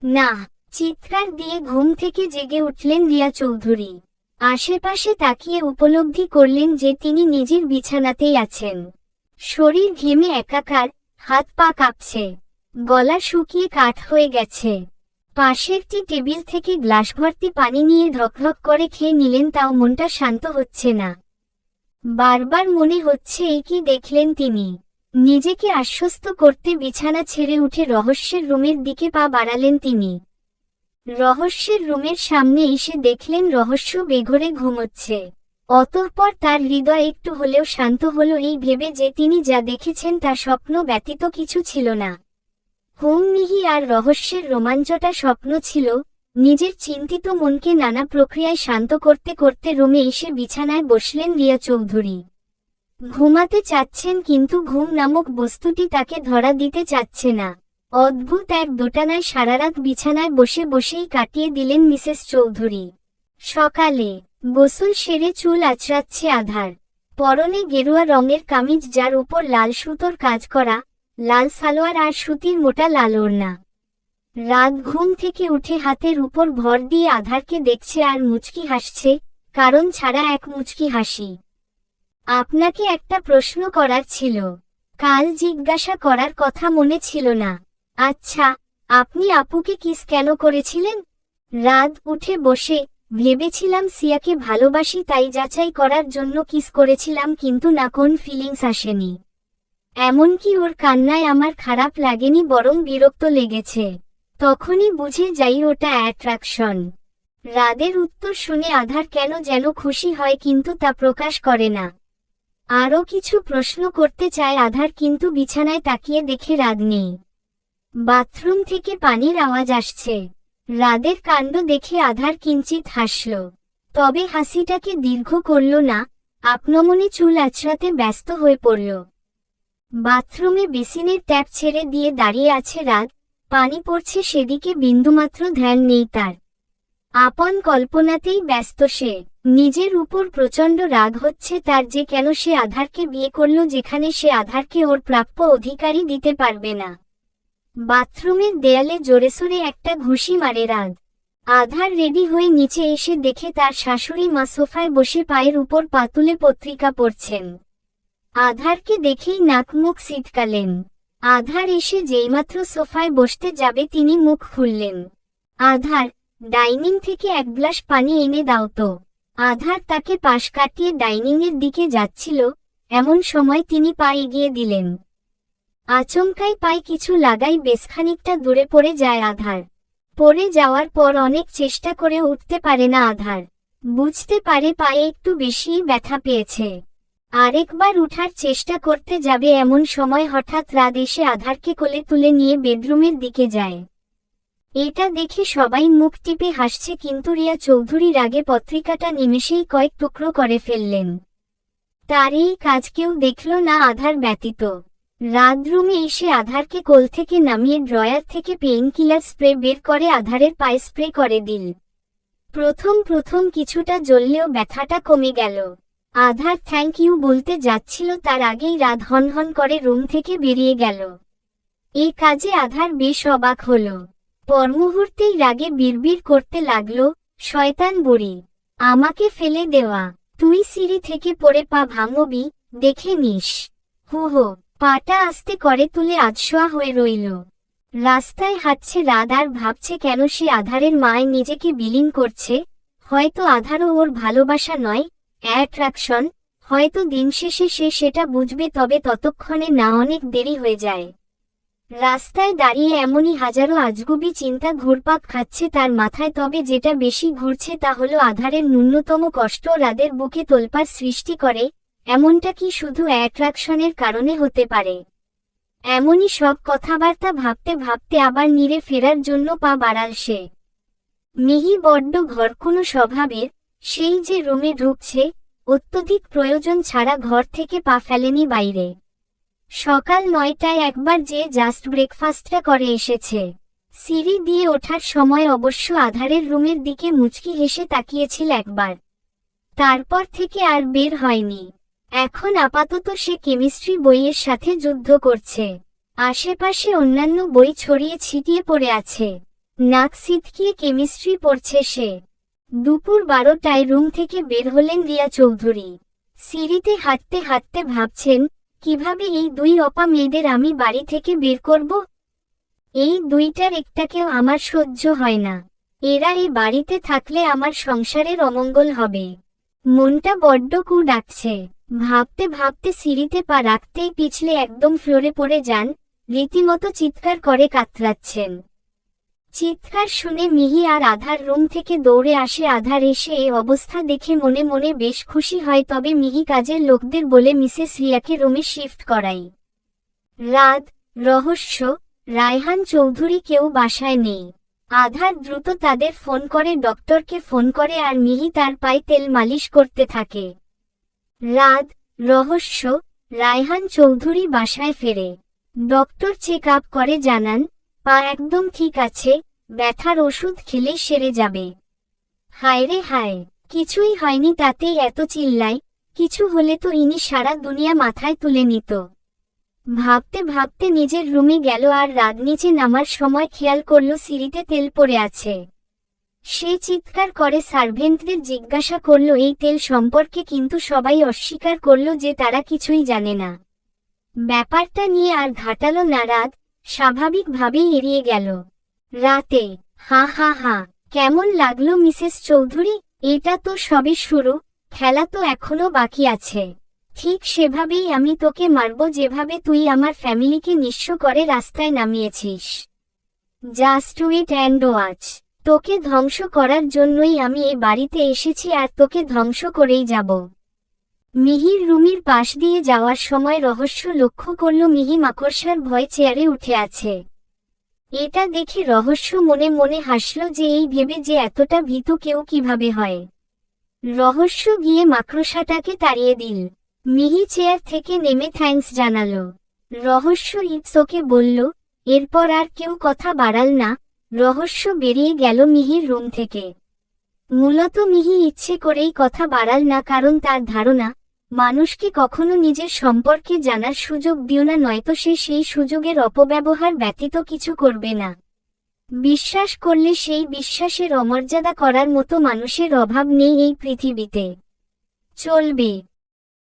না। চিৎকার দিয়ে ঘুম থেকে জেগে উঠলেন রিয়া চৌধুরী। আশেপাশে তাকিয়ে উপলব্ধি করলেন যে তিনি নিজের বিছানাতেই আছেন। শরীর ঘেমে একাকার, হাত পা কাঁপছে, গলা শুকিয়ে কাঠ হয়ে গেছে। পাশেরটি টেবিল থেকে গ্লাস ভর্তি পানি নিয়ে ধকধক করে খেয়ে নিলেন, তাও মনটা শান্ত হচ্ছে না। বারবার মনে হচ্ছে এই কি দেখলেন তিনি। নিজেকে আশ্বস্ত করতে বিছানা ছেড়ে উঠে রহস্যের রুমের দিকে পা বাড়ালেন তিনি। রহস্যের রুমের সামনে এসে দেখলেন রহস্য বেঘোরে ঘুমোচ্ছে। অতঃপর তার হৃদয় একটু হলেও শান্ত হলো এই ভেবে যে তিনি যা দেখেছেন তা স্বপ্ন ব্যতীত কিছু ছিল না। মিহি আর রহস্যের রোমাঞ্চটা স্বপ্ন ছিল। নিজের চিন্তিত মনকে নানা প্রক্রিয়ায় শান্ত করতে করতে রুমে এসে বিছানায় বসলেন রিয়া চৌধুরী। ঘুমাতে চাচ্ছেন কিন্তু ঘুম নামক বস্তুটি তাকে ধরা দিতে চাচ্ছে না। অদ্ভুত এক দোটানায় সারারাত বিছানায় বসে বসেই কাটিয়ে দিলেন মিসেস চৌধুরী। সকালে গোসল সেরে চুল আঁচড়াচ্ছে আধার। পরনে গেরুয়া রঙের কামিজ, যার উপর লাল সুতোর কাজ করা, লাল সালোয়ার আর সুতির মোটা লাল ওড়না। রাত ঘুম থেকে উঠে হাতের উপর ভর দিয়ে আধারকে দেখছে আর মুচকি হাসছে, কারণ ছাড়া এক মুচকি হাসি। আপনাকে একটা প্রশ্ন করার ছিল, কাল জিজ্ঞাসা করার কথা মনে ছিল না। আচ্ছা, আপনি আপুকে কিস কেন করেছিলেন? রাত উঠে বসে ভেবেছিলাম সিয়াকে ভালোবাসি, তাই যাচাই করার জন্য কিস করেছিলাম, কিন্তু না, কোন ফিলিংস আসেনি। এমনকি ওর কান্নায় আমার খারাপ লাগেনি, বরং বিরক্ত লেগেছে। তখনই বুঝে যাই ওটা অ্যাট্রাকশন। রাদের উত্তর শুনে আধার কেন যেন খুশি হয়, কিন্তু তা প্রকাশ করে না। আরও কিছু প্রশ্ন করতে চায় আধার, কিন্তু বিছানায় তাকিয়ে দেখে রাদ নেই। বাথরুম থেকে পানির আওয়াজ আসছে। রাদের কাণ্ড দেখে আধার কিঞ্চিত হাসল, তবে হাসিটাকে দীর্ঘ করল না। আপনমনে চুল আঁচড়াতে ব্যস্ত হয়ে পড়ল। বাথরুমে বেসিনের ট্যাপ ছেড়ে দিয়ে দাঁড়িয়ে আছে রাত। পানি পড়ছে সেদিকে বিন্দুমাত্র ধ্যান নেই তার। আপন কল্পনাতেই ব্যস্ত সে। নিজের উপর প্রচণ্ড রাগ হচ্ছে তার যে কেন সে আধারকে বিয়ে করল, যেখানে সে আধারকে ওর প্রাপ্য অধিকারী দিতে পারবে না। বাথরুমের দেয়ালে জোরেসোরে একটা ঘুষি মারে রাত। আধার রেডি হয়ে নিচে এসে দেখে তার শাশুড়ি মা সোফায় বসে পায়ের উপর পা তুলে পত্রিকা পড়ছেন। আধারকে দেখেই নাক মুখ সিটকালেন। আধার এসে যেইমাত্র সোফায় বসতে যাবে তিনি মুখ খুললেন। আধার, ডাইনিং থেকে এক গ্লাস পানি এনে দাও তো। আধার তাকে পাশ কাটিয়ে ডাইনিংয়ের দিকে যাচ্ছিল, এমন সময় তিনি পা এগিয়ে দিলেন। আচমকাই পায়ে কিছু লাগাই বেশ খানিকটা দূরে পড়ে যায় আধার। পড়ে যাওয়ার পর অনেক চেষ্টা করে উঠতে পারে না আধার। বুঝতে পারে পায়ে একটু বেশিই ব্যথা পেয়েছে। আরেকবার উঠার চেষ্টা করতে যাবে, এমন সময় হঠাৎ রাত এসে আধারকে কোলে তুলে নিয়ে বেডরুমের দিকে যায়। এটা দেখে সবাই মুখ টিপে হাসছে, কিন্তু রিয়া চৌধুরী রাগে পত্রিকাটা নিমেষেই কয়েক টুকরো করে ফেললেন। তার এই কাজ কেউ দেখল না আধার ব্যতীত। রাত রুমে এসে আধারকে কোল থেকে নামিয়ে ড্রয়ার থেকে পেইন কিলার স্প্রে বের করে আধারের পায়ে স্প্রে করে দিল। প্রথম কিছুটা জ্বললেও ব্যথাটা কমে গেল। আধার থ্যাংক ইউ বলতে যাচ্ছিল, তার আগেই রাত হনহন করে রুম থেকে বেরিয়ে গেল। এই কাজে আধার বেশ অবাক হল। পরমুহূর্তেই রাগে বিড়বিড় করতে লাগল, শয়তান বুড়ি, আমাকে ফেলে দেওয়া, তুই সিঁড়ি থেকে পড়ে পা ভাঙবি, দেখে নিস। হো, পাটা আস্তে করে তুলে আধশোয়া হয়ে রইল। রাস্তায় হাঁটছে রাত আর ভাবছে কেন সে আধারের মায় নিজেকে বিলীন করছে। হয়তো আধারও ওর ভালোবাসা নয়, অ্যাট্রাকশন। হয়তো দিন শেষে সে সেটা বুঝবে, তবে ততক্ষণে না অনেক দেরি হয়ে যায়। রাস্তায় দাঁড়িয়ে এমনই হাজারো আজগুবি চিন্তা ঘুরপাক খাচ্ছে তার মাথায়, তবে যেটা বেশি ঘুরছে তা হলো আধারের ন্যূনতম কষ্ট রাদের বুকে তোলপাড় সৃষ্টি করে। এমনটা কি শুধু অ্যাট্রাকশনের কারণে হতে পারে? এমনই সব কথাবার্তা ভাবতে ভাবতে আবার নিরে ফেরার জন্য পা বাড়াল সে। মিহি বড্ড ঘরকুনো স্বভাবের, সেই যে রুমে ঢুকছে, অত্যধিক প্রয়োজন ছাড়া ঘর থেকে পা ফেলেনি বাইরে। সকাল 9টায় একবার যে জাস্ট ব্রেকফাস্টটা করে এসেছে। সিঁড়ি দিয়ে ওঠার সময় অবশ্য আধারের রুমের দিকে মুচকি হেসে তাকিয়েছিল একবার। তারপর থেকে আর বের হয়নি। এখন আপাতত সে কেমিস্ট্রি বইয়ের সাথে যুদ্ধ করছে। আশেপাশে অন্যান্য বই ছড়িয়ে ছিটিয়ে পড়ে আছে। নাক সিটকিয়ে কেমিস্ট্রি পড়ছে সে। দুপুর 12টায় রুম থেকে বের হলেন রিয়া চৌধুরী। সিঁড়িতে হাঁটতে হাঁটতে ভাবছেন, কিভাবে এই দুই অপা মেয়েদের আমি বাড়ি থেকে বের করব। এই দুইটার একটাকেও আমার সহ্য হয় না। এরা এই বাড়িতে থাকলে আমার সংসারের অমঙ্গল হবে। মনটা বড্ড কু ডাকছে। ভাবতে ভাবতে সিঁড়িতে পা রাখতেই পিছলে একদম ফ্লোরে পড়ে যান, রীতিমতো চিৎকার করে কাতরাচ্ছেন। চিৎকার শুনে মিহি আর আধার রুম থেকে দৌড়ে আসে। আধার এসে এই অবস্থা দেখে মনে মনে বেশ খুশি হয়, তবে মিহি কাজের লোকদের বলে মিসেস রিয়াকে রুমে শিফট করাই। রাত, রহস্য, রায়হান চৌধুরী কেউ বাসায় নেই। আধার দ্রুত তাদের ফোন করে, ডক্টরকে ফোন করে, আর মিহি তার পায়ে তেল মালিশ করতে থাকে। রাত, রহস্য, রায়হান চৌধুরী বাসায় ফেরে। ডক্টর চেক আপ করে জানান, পা একদম ঠিক আছে, ব্যথার ওষুধ খেলেই সেরে যাবে। হায় রে হায়, কিছুই হয়নি তাতেই এত চিল্লায়, কিছু হলে তো ইনি সারা দুনিয়া মাথায় তুলে নিত। ভাবতে ভাবতে নিজের রুমে গেল, আর রাত নিচে নামার সময় খেয়াল করল সিঁড়িতে তেল পড়ে আছে। সে চিৎকার করে সার্ভেন্টদের জিজ্ঞাসা করল এই তেল সম্পর্কে, কিন্তু সবাই অস্বীকার করল যে তারা কিছুই জানে না। ব্যাপারটা নিয়ে আর ঘাটালো না রাত, স্বাভাবিকভাবেই এড়িয়ে গেল। রাতে, হা হা হা, কেমন লাগলো মিসেস চৌধুরী? এটা তো সবে শুরু, খেলা তো এখনো বাকি আছে। ঠিক সেভাবেই আমি তোকে মারব, যেভাবে তুই আমার ফ্যামিলিকে নিঃস্ব করে রাস্তায় নামিয়েছিস। Just wait and watch. তোকে ধ্বংস করার জন্যই আমি এ বাড়িতে এসেছি, আর তোকে ধ্বংস করেই যাব। মিহির রুমের পাশ দিয়ে যাওয়ার সময় রহস্য লক্ষ্য করল মিহি মাকড়সার ভয়ে চেয়ারে উঠে আছে। এটা দেখে রহস্য মনে মনে হাসল যে এই ভেবে যে এতটা ভীতু কেউ কিভাবে হয়। রহস্য গিয়ে মাকড়সাটাকে তাড়িয়ে দিল। মিহি চেয়ার থেকে নেমে থ্যাঙ্কস জানালো। রহস্য ইটস ওকে বলল। এরপর আর কেউ কথা বাড়াল না। রহস্য বেরিয়ে গেল মিহির রুম থেকে। মূলত মিহি ইচ্ছে করেই কথা বাড়াল না, কারণ তার ধারণা, মানুষকে কখনো নিজের সম্পর্কে জানার সুযোগ দিও না, নয়তো সে সেই সুযোগের অপব্যবহার ব্যতীত কিছু করবে না। বিশ্বাস করলে সেই বিশ্বাসের অমর্যাদা করার মতো মানুষের অভাব নেই এই পৃথিবীতে। চলবে।